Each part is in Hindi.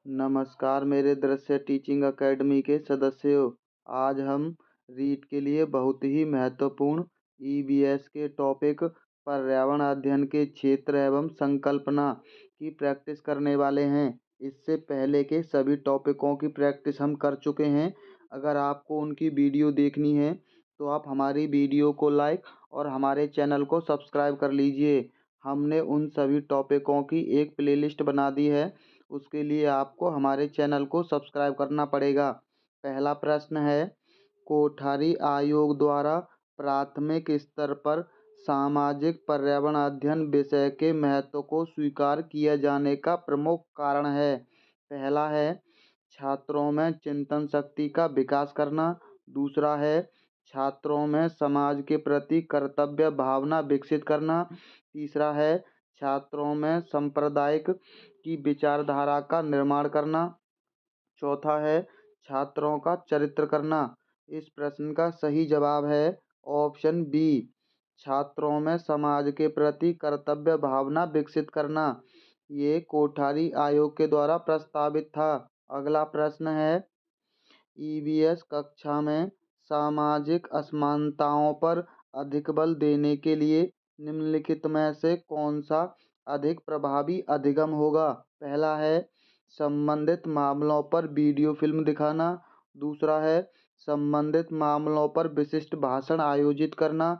नमस्कार मेरे दृश्य टीचिंग अकेडमी के सदस्यों। आज हम रीट के लिए बहुत ही महत्वपूर्ण ईवीएस के टॉपिक पर्यावरण अध्ययन के क्षेत्र एवं संकल्पना की प्रैक्टिस करने वाले हैं। इससे पहले के सभी टॉपिकों की प्रैक्टिस हम कर चुके हैं। अगर आपको उनकी वीडियो देखनी है तो आप हमारी वीडियो को लाइक और हमारे चैनल को सब्सक्राइब कर लीजिए। हमने उन सभी टॉपिकों की एक प्लेलिस्ट बना दी है। उसके लिए आपको हमारे चैनल को सब्सक्राइब करना पड़ेगा। पहला प्रश्न है, कोठारी आयोग द्वारा प्राथमिक स्तर पर सामाजिक पर्यावरण अध्ययन विषय के महत्व को स्वीकार किया जाने का प्रमुख कारण है। पहला है छात्रों में चिंतन शक्ति का विकास करना। दूसरा है छात्रों में समाज के प्रति कर्तव्य भावना विकसित करना। तीसरा है छात्रों में सांप्रदायिक की विचारधारा का निर्माण करना। चौथा है छात्रों का चरित्र करना। इस प्रश्न का सही जवाब है ऑप्शन बी, छात्रों में समाज के प्रति कर्तव्य भावना विकसित करना। ये कोठारी आयोग के द्वारा प्रस्तावित था। अगला प्रश्न है, ईवीएस कक्षा में सामाजिक असमानताओं पर अधिक बल देने के लिए निम्नलिखित में से कौन सा अधिक प्रभावी अधिगम होगा। पहला है संबंधित मामलों पर वीडियो फिल्म दिखाना। दूसरा है संबंधित मामलों पर विशिष्ट भाषण आयोजित करना।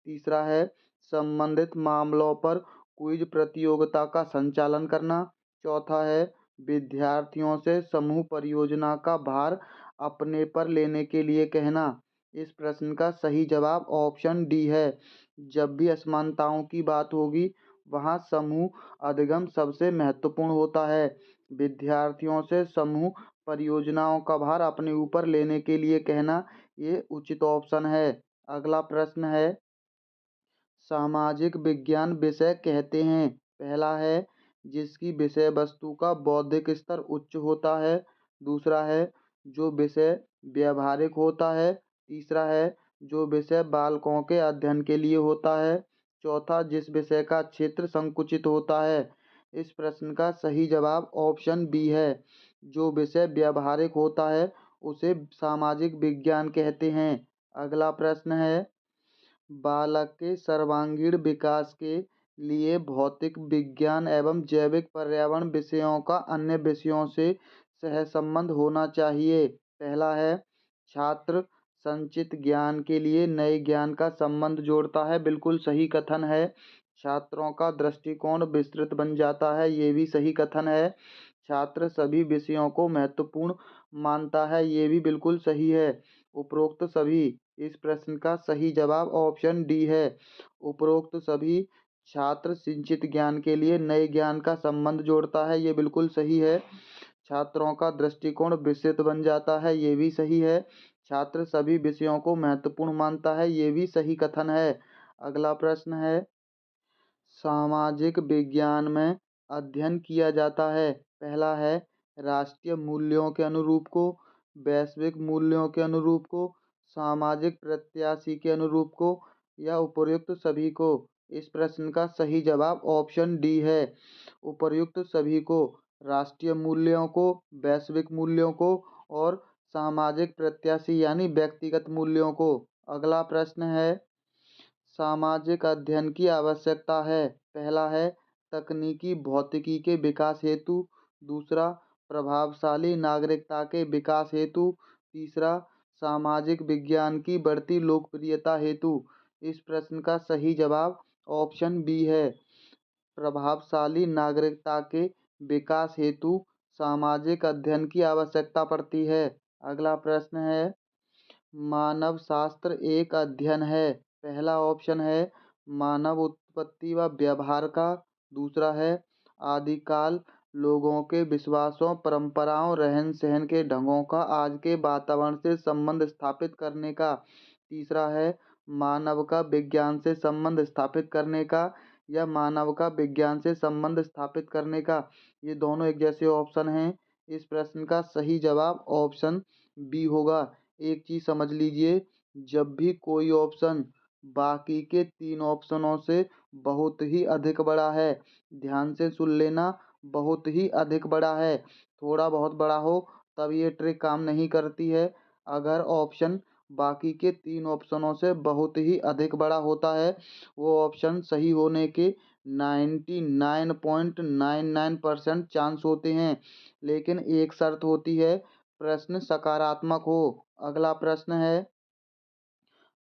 तीसरा है संबंधित मामलों पर क्विज प्रतियोगिता का संचालन करना। चौथा है विद्यार्थियों से समूह परियोजना का भार अपने पर लेने के लिए कहना। इस प्रश्न का सही जवाब ऑप्शन डी है। जब भी असमानताओं की बात होगी वहाँ समूह अधिगम सबसे महत्वपूर्ण होता है। विद्यार्थियों से समूह परियोजनाओं का भार अपने ऊपर लेने के लिए कहना ये उचित ऑप्शन है। अगला प्रश्न है, सामाजिक विज्ञान विषय कहते हैं। पहला है जिसकी विषय वस्तु का बौद्धिक स्तर उच्च होता है। दूसरा है जो विषय व्यावहारिक होता है। तीसरा है जो विषय बालकों के अध्ययन के लिए होता है। चौथा जिस विषय का क्षेत्र संकुचित होता है। इस प्रश्न का सही जवाब ऑप्शन बी है। जो विषय व्यावहारिक होता है उसे सामाजिक विज्ञान कहते हैं। अगला प्रश्न है, बालक के सर्वांगीण विकास के लिए भौतिक विज्ञान एवं जैविक पर्यावरण विषयों का अन्य विषयों से सहसंबंध होना चाहिए। पहला है छात्र संचित ज्ञान के लिए नए ज्ञान का संबंध जोड़ता है। बिल्कुल सही कथन है। छात्रों का दृष्टिकोण विस्तृत बन जाता है। ये भी सही कथन है। छात्र सभी विषयों को महत्वपूर्ण मानता है। ये भी बिल्कुल सही है। उपरोक्त सभी, इस प्रश्न का सही जवाब ऑप्शन डी है। उपरोक्त सभी छात्र संचित ज्ञान के लिए नए ज्ञान का संबंध जोड़ता है। ये बिल्कुल सही है। छात्रों का दृष्टिकोण विस्तृत बन जाता है। ये भी सही है। छात्र सभी विषयों को महत्वपूर्ण मानता है। ये भी सही कथन है। अगला प्रश्न है, सामाजिक विज्ञान में अध्ययन किया जाता है। पहला है राष्ट्रीय मूल्यों के अनुरूप को, वैश्विक मूल्यों के अनुरूप को, सामाजिक प्रत्याशी के अनुरूप को या उपर्युक्त सभी को। इस प्रश्न का सही जवाब ऑप्शन डी है। उपर्युक्त सभी को, राष्ट्रीय मूल्यों को, वैश्विक मूल्यों को और सामाजिक प्रत्याशी यानी व्यक्तिगत मूल्यों को। अगला प्रश्न है, सामाजिक अध्ययन की आवश्यकता है। पहला है तकनीकी भौतिकी के विकास हेतु। दूसरा प्रभावशाली नागरिकता के विकास हेतु। तीसरा सामाजिक विज्ञान की बढ़ती लोकप्रियता हेतु। इस प्रश्न का सही जवाब ऑप्शन बी है। प्रभावशाली नागरिकता के विकास हेतु सामाजिक अध्ययन की आवश्यकता पड़ती है। अगला प्रश्न है, मानव शास्त्र एक अध्ययन है। पहला ऑप्शन है मानव उत्पत्ति व व्यवहार का। दूसरा है आदिकाल लोगों के विश्वासों, परंपराओं, रहन सहन के ढंगों का आज के वातावरण से संबंध स्थापित करने का। तीसरा है मानव का विज्ञान से संबंध स्थापित करने का या मानव का विज्ञान से संबंध स्थापित करने का। ये दोनों एक जैसे ऑप्शन हैं। इस प्रश्न का सही जवाब ऑप्शन बी होगा। एक चीज समझ लीजिए, जब भी कोई ऑप्शन बाकी के तीन ऑप्शनों से बहुत ही अधिक बड़ा है, ध्यान से सुन लेना, बहुत ही अधिक बड़ा है, थोड़ा बहुत बड़ा हो तब ये ट्रिक काम नहीं करती है। अगर ऑप्शन बाकी के 3 ऑप्शनों से बहुत ही अधिक बड़ा होता है, वो ऑप्शन सही होने के 99.99% चांस होते हैं। लेकिन एक शर्त होती है, प्रश्न सकारात्मक हो। अगला प्रश्न है,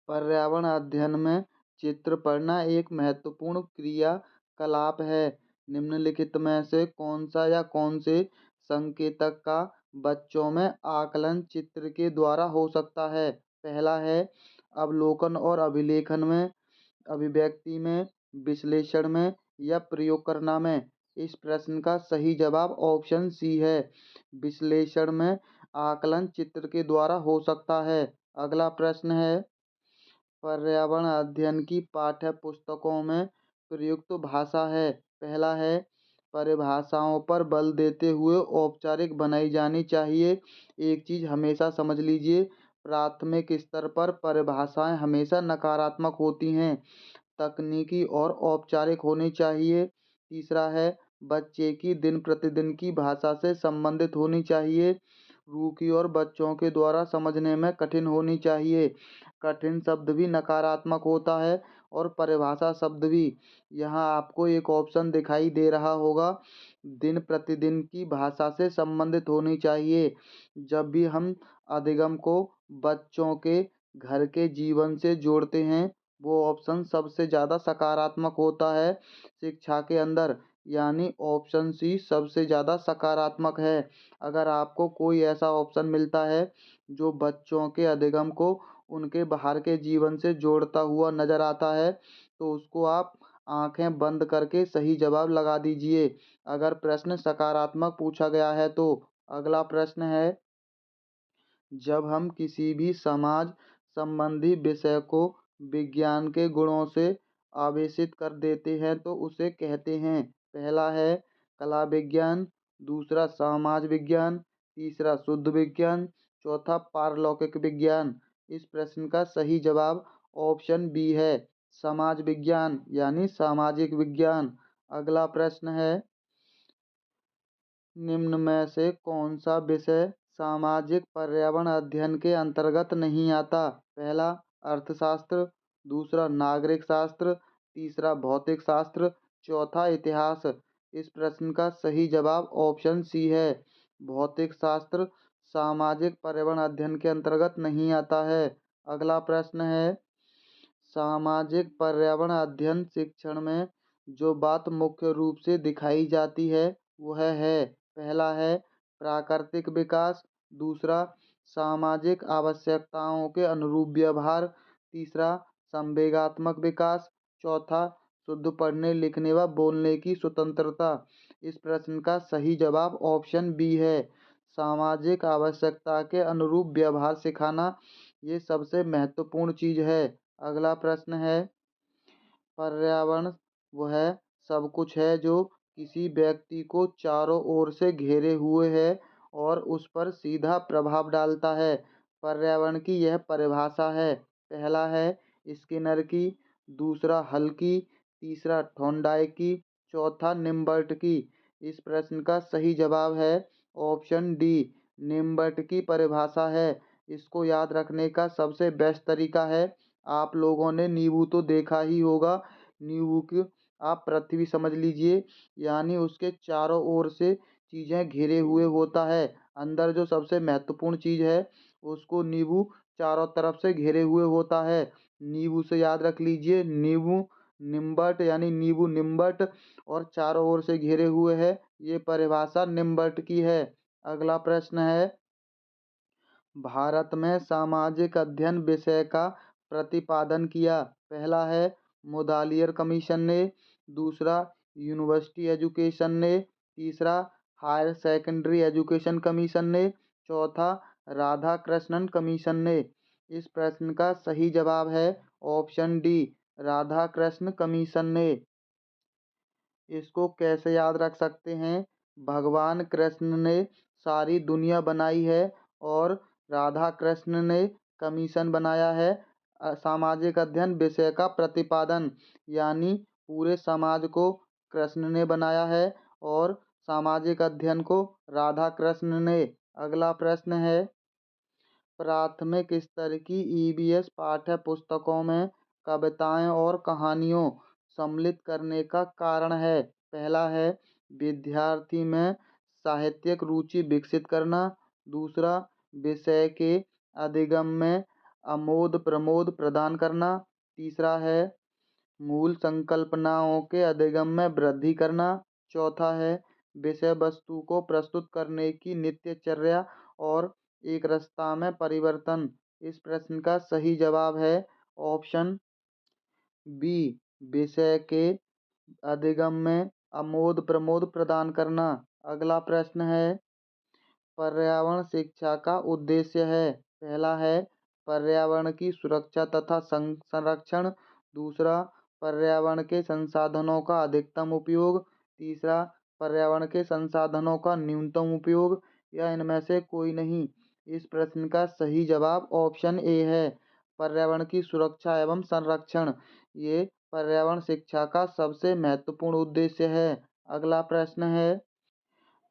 पर्यावरण अध्ययन में चित्र पढ़ना एक महत्वपूर्ण क्रियाकलाप है। निम्नलिखित में से कौन सा या कौन से संकेतक का बच्चों में आकलन चित्र के द्वारा हो सकता है? पहला है अवलोकन और अभिलेखन में, अभिव्यक्ति में, विश्लेषण में या प्रयोग करना में। इस प्रश्न का सही जवाब ऑप्शन सी है। विश्लेषण में आकलन चित्र के द्वारा हो सकता है। अगला प्रश्न है, पर्यावरण अध्ययन की पाठ्य पुस्तकों में प्रयुक्त भाषा है। पहला है, परिभाषाओं पर बल देते हुए औपचारिक बनाई जानी चाहिए। एक चीज़ हमेशा समझ लीजिए, प्राथमिक स्तर पर परिभाषाएं हमेशा नकारात्मक होती हैं, तकनीकी और औपचारिक होनी चाहिए। तीसरा है, बच्चे की दिन प्रतिदिन की भाषा से संबंधित होनी चाहिए। रूखी और बच्चों के द्वारा समझने में कठिन होनी चाहिए। कठिन शब्द भी नकारात्मक होता है और परिभाषा शब्द भी। यहाँ आपको एक ऑप्शन दिखाई दे रहा होगा, दिन प्रतिदिन की भाषा से संबंधित होनी चाहिए। जब भी हम अधिगम को बच्चों के घर के जीवन से जोड़ते हैं, वो ऑप्शन सबसे ज़्यादा सकारात्मक होता है शिक्षा के अंदर, यानी ऑप्शन सी सबसे ज़्यादा सकारात्मक है। अगर आपको कोई ऐसा ऑप्शन मिलता है जो बच्चों के अधिगम को उनके बाहर के जीवन से जोड़ता हुआ नज़र आता है, तो उसको आप आंखें बंद करके सही जवाब लगा दीजिए, अगर प्रश्न सकारात्मक पूछा गया है तो। अगला प्रश्न है, जब हम किसी भी समाज संबंधी विषय को विज्ञान के गुणों से आवेशित कर देते हैं तो उसे कहते हैं। पहला है कला विज्ञान, दूसरा समाज विज्ञान, तीसरा शुद्ध विज्ञान, चौथा पारलौकिक विज्ञान। इस प्रश्न का सही जवाब ऑप्शन बी है, समाज विज्ञान यानी सामाजिक विज्ञान। अगला प्रश्न है, निम्न में से कौन सा विषय सामाजिक पर्यावरण अध्ययन के अंतर्गत नहीं आता? पहला अर्थशास्त्र, दूसरा नागरिक शास्त्र, तीसरा भौतिक शास्त्र, चौथा इतिहास। इस प्रश्न का सही जवाब ऑप्शन सी है, भौतिक शास्त्र सामाजिक पर्यावरण अध्ययन के अंतर्गत नहीं आता है। अगला प्रश्न है, सामाजिक पर्यावरण अध्ययन शिक्षण में जो बात मुख्य रूप से दिखाई जाती है वह है, पहला है प्राकृतिक विकास, दूसरा सामाजिक आवश्यकताओं के अनुरूप व्यवहार, तीसरा संवेगात्मक विकास, चौथा शुद्ध पढ़ने लिखने व बोलने की स्वतंत्रता। इस प्रश्न का सही जवाब ऑप्शन बी है, सामाजिक आवश्यकता के अनुरूप व्यवहार सिखाना ये सबसे महत्वपूर्ण चीज़ है। अगला प्रश्न है, पर्यावरण वह सब कुछ है जो किसी व्यक्ति को चारों ओर से घेरे हुए है और उस पर सीधा प्रभाव डालता है। पर्यावरण की यह परिभाषा है। पहला है स्किनर की, दूसरा हल की, तीसरा थॉर्नडाइक की, चौथा निम्बर्ट की। इस प्रश्न का सही जवाब है ऑप्शन डी, निम्बर्ट की परिभाषा है। इसको याद रखने का सबसे बेस्ट तरीका है, आप लोगों ने नींबू तो देखा ही होगा, नींबू की आप पृथ्वी समझ लीजिए, यानी उसके चारों ओर से चीज़ें घिरे हुए होता है। अंदर जो सबसे महत्वपूर्ण चीज़ है उसको नींबू चारों तरफ से घेरे हुए होता है। नींबू से याद रख लीजिए, नींबू निम्बट यानी नींबू निम्बट और चारों ओर से घिरे हुए है, ये परिभाषा निम्बट की है। अगला प्रश्न है, भारत में सामाजिक अध्ययन विषय का प्रतिपादन किया। पहला है मुदालियर कमीशन ने, दूसरा यूनिवर्सिटी एजुकेशन ने, तीसरा हायर सेकेंडरी एजुकेशन कमीशन ने, चौथा राधाकृष्णन कमीशन ने। इस प्रश्न का सही जवाब है ऑप्शन डी, राधाकृष्ण कमीशन ने। इसको कैसे याद रख सकते हैं, भगवान कृष्ण ने सारी दुनिया बनाई है और राधा कृष्ण ने कमीशन बनाया है सामाजिक अध्ययन विषय का प्रतिपादन, यानी पूरे समाज को कृष्ण ने बनाया है और सामाजिक अध्ययन को राधाकृष्ण ने। अगला प्रश्न है, प्राथमिक स्तर की ईवीएस पाठ्य पुस्तकों में कविताएं और कहानियों सम्मिलित करने का कारण है। पहला है विद्यार्थी में साहित्यिक रुचि विकसित करना। दूसरा, विषय के अधिगम में आमोद प्रमोद प्रदान करना। तीसरा है मूल संकल्पनाओं के अधिगम में वृद्धि करना। चौथा है विषय वस्तु को प्रस्तुत करने की नित्यचर्या और एक रास्ता में परिवर्तन। इस प्रश्न का सही जवाब है ऑप्शन बी, विषय के अधिगम में आमोद प्रमोद प्रदान करना। अगला प्रश्न है, पर्यावरण शिक्षा का उद्देश्य है। पहला है पर्यावरण की सुरक्षा तथा संरक्षण। दूसरा, पर्यावरण के संसाधनों का अधिकतम उपयोग। तीसरा, पर्यावरण के संसाधनों का न्यूनतम उपयोग, या इनमें से कोई नहीं। इस प्रश्न का सही जवाब ऑप्शन ए है, पर्यावरण की सुरक्षा एवं संरक्षण। ये पर्यावरण शिक्षा का सबसे महत्वपूर्ण उद्देश्य है। अगला प्रश्न है,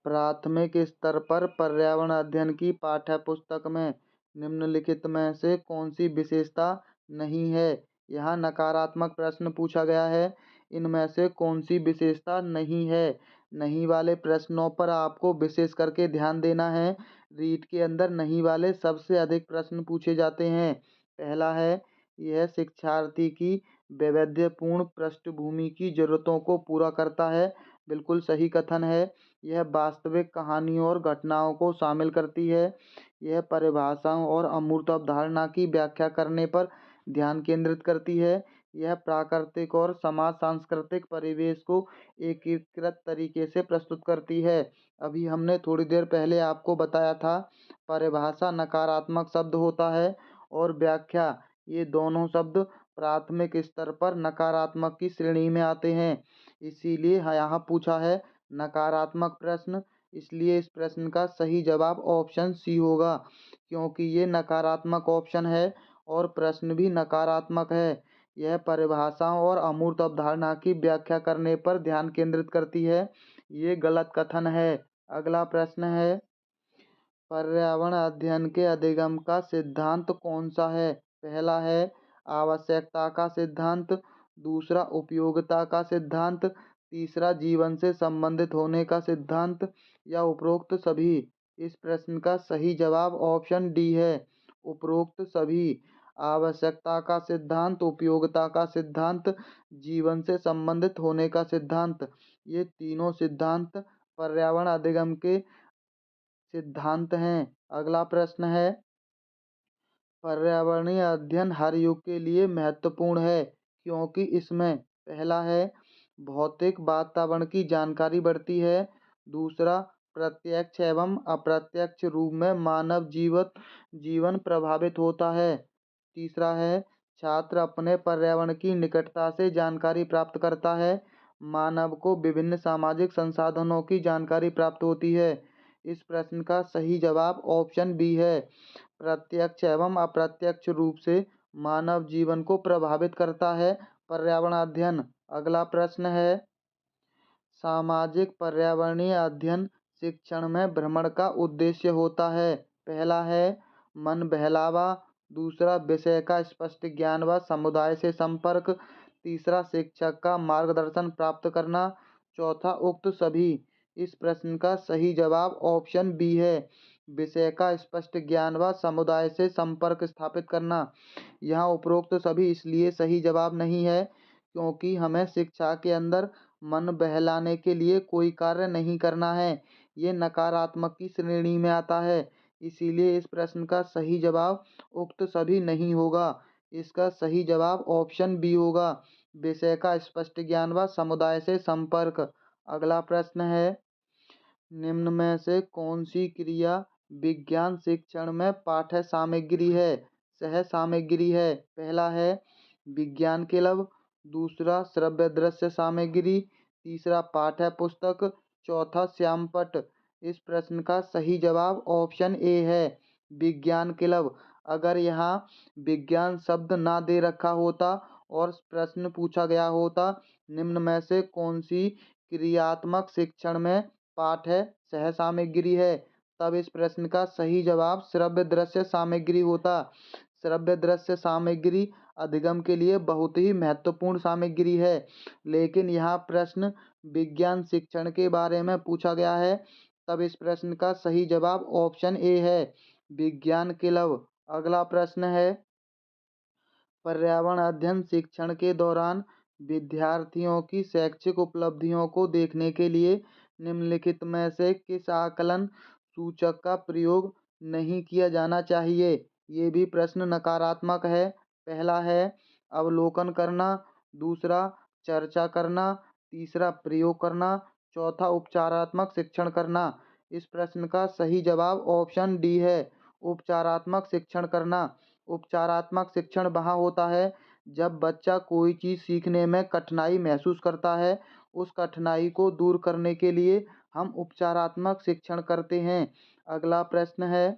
प्राथमिक स्तर पर पर्यावरण अध्ययन की पाठ्यपुस्तक में निम्नलिखित में से कौन सी विशेषता नहीं है। यहाँ नकारात्मक प्रश्न पूछा गया है, इनमें से कौन सी विशेषता नहीं है। नहीं वाले प्रश्नों पर आपको विशेष करके ध्यान देना है। रीट के अंदर नहीं वाले सबसे अधिक प्रश्न पूछे जाते हैं। पहला है, यह शिक्षार्थी की वैविध्यपूर्ण पृष्ठभूमि की जरूरतों को पूरा करता है। बिल्कुल सही कथन है। यह वास्तविक कहानियों और घटनाओं को शामिल करती है। यह परिभाषाओं और अमूर्त अवधारणा की व्याख्या करने पर ध्यान केंद्रित करती है। यह प्राकृतिक और समाज सांस्कृतिक परिवेश को एकीकृत तरीके से प्रस्तुत करती है। अभी हमने थोड़ी देर पहले आपको बताया था, परिभाषा नकारात्मक शब्द होता है और व्याख्या, ये दोनों शब्द प्राथमिक स्तर पर नकारात्मक की श्रेणी में आते हैं। इसीलिए यहाँ पूछा है नकारात्मक प्रश्न, इसलिए इस प्रश्न का सही जवाब ऑप्शन सी होगा, क्योंकि ये नकारात्मक ऑप्शन है और प्रश्न भी नकारात्मक है। यह परिभाषाओं और अमूर्त अवधारणा की व्याख्या करने पर ध्यान केंद्रित करती है। ये गलत कथन है। अगला प्रश्न है, पर्यावरण अध्ययन के अधिगम का सिद्धांत कौन सा है। पहला है आवश्यकता का सिद्धांत। दूसरा, उपयोगिता का सिद्धांत। तीसरा, जीवन से संबंधित होने का सिद्धांत, या उपरोक्त सभी। इस प्रश्न का सही जवाब ऑप्शन डी है, उपरोक्त सभी। आवश्यकता का सिद्धांत, उपयोगिता का सिद्धांत, जीवन से संबंधित होने का सिद्धांत, ये तीनों सिद्धांत पर्यावरण अधिगम के सिद्धांत हैं। अगला प्रश्न है, पर्यावरणीय अध्ययन हर युग के लिए महत्वपूर्ण है क्योंकि इसमें पहला है भौतिक वातावरण की जानकारी बढ़ती है। दूसरा, प्रत्यक्ष एवं अप्रत्यक्ष रूप में मानव जीवन प्रभावित होता है। तीसरा है छात्र अपने पर्यावरण की निकटता से जानकारी प्राप्त करता है। मानव को विभिन्न सामाजिक संसाधनों की जानकारी प्राप्त होती है। इस प्रश्न का सही जवाब ऑप्शन बी है, प्रत्यक्ष एवं अप्रत्यक्ष रूप से मानव जीवन को प्रभावित करता है पर्यावरण अध्ययन। अगला प्रश्न है, सामाजिक पर्यावरणीय अध्ययन शिक्षण में भ्रमण का उद्देश्य होता है। पहला है मन बहलावा। दूसरा, विषय का स्पष्ट ज्ञान व समुदाय से संपर्क। तीसरा, शिक्षक का मार्गदर्शन प्राप्त करना। चौथा, उक्त सभी। इस प्रश्न का सही जवाब ऑप्शन बी है, विषय का स्पष्ट ज्ञान व समुदाय से संपर्क स्थापित करना। यहाँ उपरोक्त सभी इसलिए सही जवाब नहीं है क्योंकि हमें शिक्षा के अंदर मन बहलाने के लिए कोई कार्य नहीं करना है। ये नकारात्मक की श्रेणी में आता है। इसीलिए इस प्रश्न का सही जवाब उक्त सभी नहीं होगा। इसका सही जवाब ऑप्शन बी होगा, विषय का स्पष्ट ज्ञान व समुदाय से संपर्क। अगला प्रश्न है, निम्न में से कौन सी क्रिया विज्ञान शिक्षण में पाठ्य सामग्री है, सह सामग्री है। पहला है विज्ञान क्लब। दूसरा, श्रव्य दृश्य सामग्री। तीसरा, पाठ्य पुस्तक। चौथा, श्यामपट्ट। इस प्रश्न का सही जवाब ऑप्शन ए है, विज्ञान क्लब। अगर यहाँ विज्ञान शब्द ना दे रखा होता और प्रश्न पूछा गया होता, निम्न में से कौन सी क्रियात्मक शिक्षण में पाठ्य सह सामग्री है। तब इस प्रश्न का सही जवाब श्रव्य दृश्य सामग्री होता। श्रव्य दृश्य सामग्री अधिगम के लिए बहुत ही महत्वपूर्ण सामग्री है। लेकिन यहाँ प्रश्न विज्ञान शिक्षण के बारे में पूछा गया है, तब इस प्रश्न का सही जवाब ऑप्शन ए है, विज्ञान क्लब। अगला प्रश्न है, पर्यावरण अध्ययन शिक्षण के दौरान विद्यार्थियों की शैक्षिक उपलब्धियों को देखने के लिए निम्नलिखित में से किस आकलन सूचक का प्रयोग नहीं किया जाना चाहिए। ये भी प्रश्न नकारात्मक है। पहला है अवलोकन करना, दूसरा चर्चा करना, तीसरा प्रयोग करना, चौथा उपचारात्मक शिक्षण करना। इस प्रश्न का सही जवाब ऑप्शन डी है, उपचारात्मक शिक्षण करना। उपचारात्मक शिक्षण वहाँ होता है जब बच्चा कोई चीज़ सीखने में कठिनाई महसूस करता है। उस कठिनाई को दूर करने के लिए हम उपचारात्मक शिक्षण करते हैं। अगला प्रश्न है,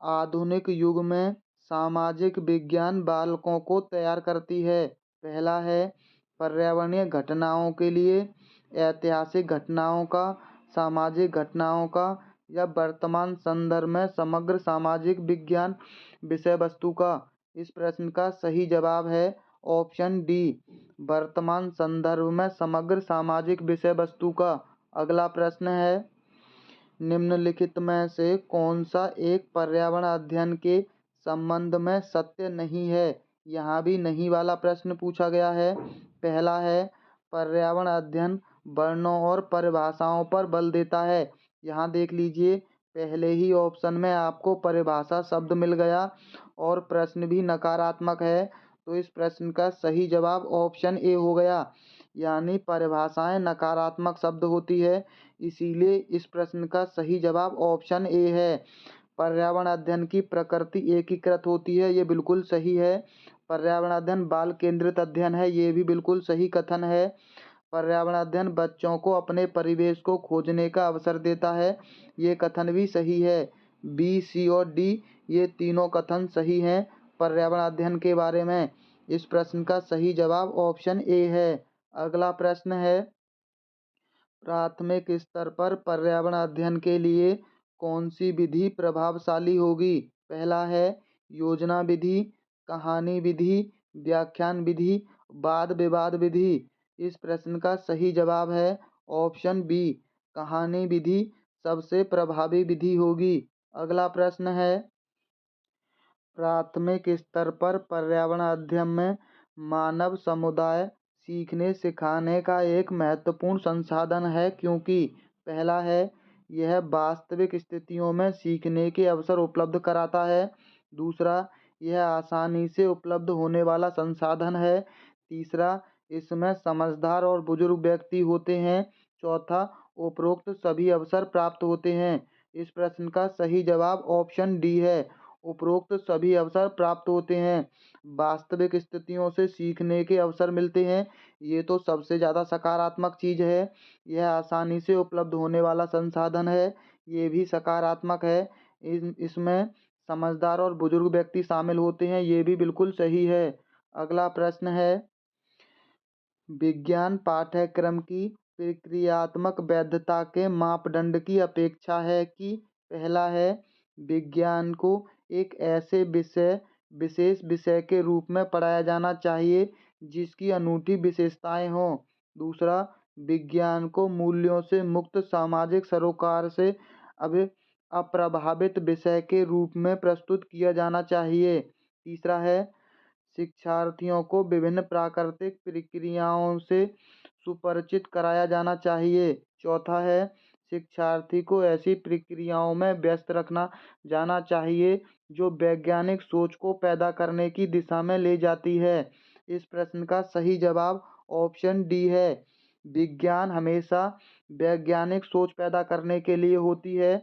आधुनिक युग में सामाजिक विज्ञान बालकों को तैयार करती है। पहला है पर्यावरणीय घटनाओं के लिए, ऐतिहासिक घटनाओं का, सामाजिक घटनाओं का, या वर्तमान संदर्भ में समग्र सामाजिक विज्ञान विषय वस्तु का। इस प्रश्न का सही जवाब है ऑप्शन डी, वर्तमान संदर्भ में समग्र सामाजिक विषय वस्तु का। अगला प्रश्न है, निम्नलिखित में से कौन सा एक पर्यावरण अध्ययन के संबंध में सत्य नहीं है। यहाँ भी नहीं वाला प्रश्न पूछा गया है। पहला है पर्यावरण अध्ययन वर्णों और परिभाषाओं पर बल देता है। यहाँ देख लीजिए, पहले ही ऑप्शन में आपको परिभाषा शब्द मिल गया और प्रश्न भी नकारात्मक है, तो इस प्रश्न का सही जवाब ऑप्शन ए हो गया, यानी परिभाषाएं नकारात्मक शब्द होती है, इसीलिए इस प्रश्न का सही जवाब ऑप्शन ए है। पर्यावरण अध्ययन की प्रकृति एकीकृत होती है, ये बिल्कुल सही है। पर्यावरण अध्ययन बाल केंद्रित अध्ययन है, ये भी बिल्कुल सही कथन है। पर्यावरण अध्ययन बच्चों को अपने परिवेश को खोजने का अवसर देता है, ये कथन भी सही है। बी, सी और डी ये तीनों कथन सही हैं पर्यावरण अध्ययन के बारे में। इस प्रश्न का सही जवाब ऑप्शन ए है। अगला प्रश्न है, प्राथमिक स्तर पर पर्यावरण अध्ययन के लिए कौन सी विधि प्रभावशाली होगी। पहला है योजना विधि, कहानी विधि, व्याख्यान विधि, वाद विवाद विधि। इस प्रश्न का सही जवाब है ऑप्शन बी, कहानी विधि सबसे प्रभावी विधि होगी। अगला प्रश्न है, प्राथमिक स्तर पर पर्यावरण अध्ययन में मानव समुदाय सीखने सिखाने का एक महत्वपूर्ण संसाधन है, क्योंकि पहला है यह वास्तविक स्थितियों में सीखने के अवसर उपलब्ध कराता है, दूसरा यह आसानी से उपलब्ध होने वाला संसाधन है, तीसरा इसमें समझदार और बुजुर्ग व्यक्ति होते हैं, चौथा उपरोक्त सभी अवसर प्राप्त होते हैं। इस प्रश्न का सही जवाब ऑप्शन डी है, उपरोक्त सभी अवसर प्राप्त होते हैं। वास्तविक स्थितियों से सीखने के अवसर मिलते हैं, ये तो सबसे ज़्यादा सकारात्मक चीज़ है। यह आसानी से उपलब्ध होने वाला संसाधन है, ये भी सकारात्मक है। इसमें समझदार और बुजुर्ग व्यक्ति शामिल होते हैं, ये भी बिल्कुल सही है। अगला प्रश्न है, विज्ञान पाठ्यक्रम की प्रक्रियात्मक वैधता के मापदंड की अपेक्षा है कि पहला है विज्ञान को एक ऐसे विशेष विषय के रूप में पढ़ाया जाना चाहिए जिसकी अनूठी विशेषताएं हों, दूसरा विज्ञान को मूल्यों से मुक्त सामाजिक सरोकार से अप्रभावित विषय के रूप में प्रस्तुत किया जाना चाहिए, तीसरा है शिक्षार्थियों को विभिन्न प्राकृतिक प्रक्रियाओं से सुपरिचित कराया जाना चाहिए, चौथा है शिक्षार्थी को ऐसी प्रक्रियाओं में व्यस्त रखना जाना चाहिए जो वैज्ञानिक सोच को पैदा करने की दिशा में ले जाती है। इस प्रश्न का सही जवाब ऑप्शन डी है, विज्ञान हमेशा वैज्ञानिक सोच पैदा करने के लिए होती है।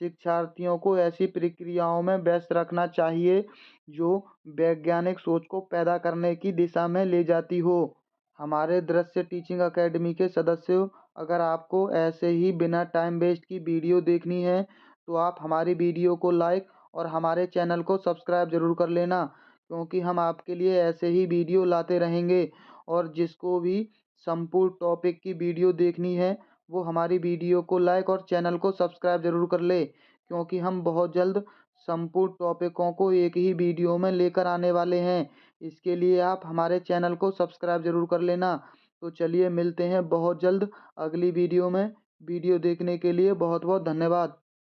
शिक्षार्थियों को ऐसी प्रक्रियाओं में व्यस्त रखना चाहिए जो वैज्ञानिक सोच को पैदा करने की दिशा में ले जाती हो। हमारे दृश्य टीचिंग अकेडमी के सदस्यों, अगर आपको ऐसे ही बिना टाइम वेस्ट की वीडियो देखनी है तो आप हमारी वीडियो को लाइक और हमारे चैनल को सब्सक्राइब ज़रूर कर लेना, क्योंकि हम आपके लिए ऐसे ही वीडियो लाते रहेंगे। और जिसको भी संपूर्ण टॉपिक की वीडियो देखनी है वो हमारी वीडियो को लाइक और चैनल को सब्सक्राइब ज़रूर कर ले, क्योंकि हम बहुत जल्द संपूर्ण टॉपिकों को एक ही वीडियो में लेकर आने वाले हैं। इसके लिए आप हमारे चैनल को सब्सक्राइब ज़रूर कर लेना। तो चलिए मिलते हैं बहुत जल्द अगली वीडियो में। वीडियो देखने के लिए बहुत बहुत धन्यवाद।